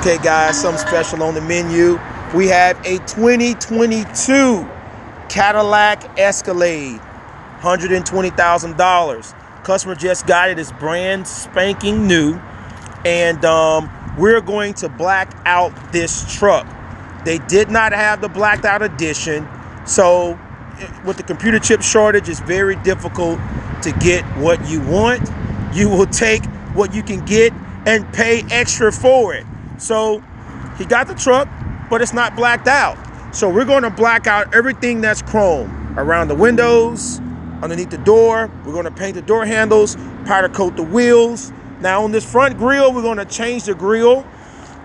Okay guys, something special on the menu. We have a 2022 Cadillac Escalade, $120,000. Customer just got it. It's brand spanking new. And we're going to black out this truck. They did not have the blacked out edition. So with the computer chip shortage, it's very difficult to get what you want. You will take what you can get and pay extra for it. So he got the truck, but it's not blacked out. So we're going to black out everything that's chrome around the windows, underneath the door. We're going to paint the door handles, powder coat the wheels. Now on this front grille, we're going to change the grille.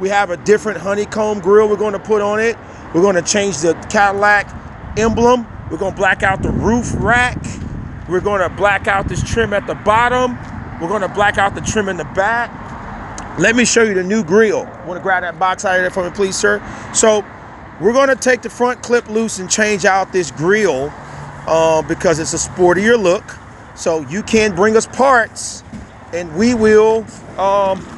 We have a different honeycomb grille we're going to put on it. We're going to change the Cadillac emblem. We're going to black out the roof rack. We're going to black out this trim at the bottom. We're going to black out the trim in the back. Let me show you the new grille. Want to grab that box out of there for me, please, sir? So we're going to take the front clip loose and change out this grille because it's a sportier look. So you can bring us parts and we will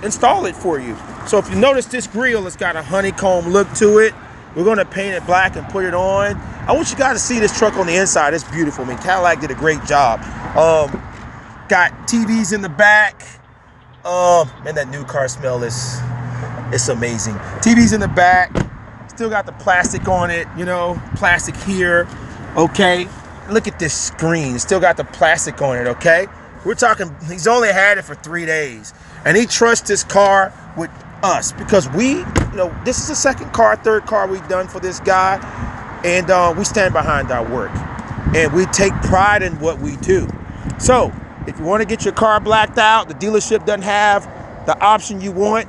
install it for you. So if you notice, this grille has got a honeycomb look to it. We're going to paint it black and put it on. I want you guys to see this truck on the inside. It's beautiful. I mean, Cadillac did a great job. Got TVs in the back. Man, that new car smell it's amazing. TVs in the back. Still got the plastic on it, you know, plastic here. Okay, look at this screen. Still got the plastic on it. Okay, we're talking, he's only had it for 3 days, and he trusts this car with us because we, you know, this is the third car we've done for this guy, and we stand behind our work and we take pride in what we do. So if you want to get your car blacked out, the dealership doesn't have the option you want,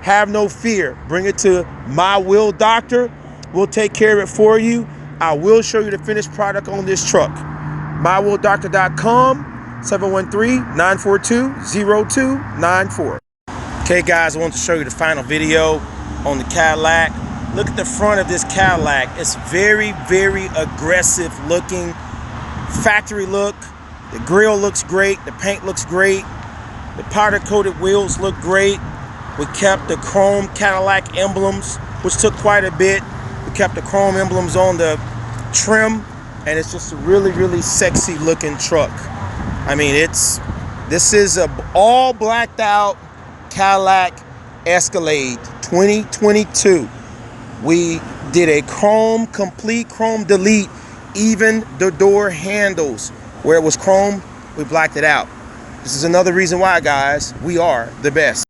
have no fear. Bring it to My Wheel Doctor. We'll take care of it for you. I will show you the finished product on this truck. MyWheelDoctor.com, 713-942-0294. Okay guys, I want to show you the final video on the Cadillac. Look at the front of this Cadillac. It's very, very aggressive looking, factory look. The grille looks great, the paint looks great, the powder coated wheels look great. We kept the chrome Cadillac emblems, which took quite a bit. We kept the chrome emblems on the trim, and it's just a really, really sexy looking truck. I mean, this is a all blacked out Cadillac Escalade 2022. We did a chrome, complete chrome delete, even the door handles. Where it was chrome, we blacked it out. This is another reason why, guys, we are the best.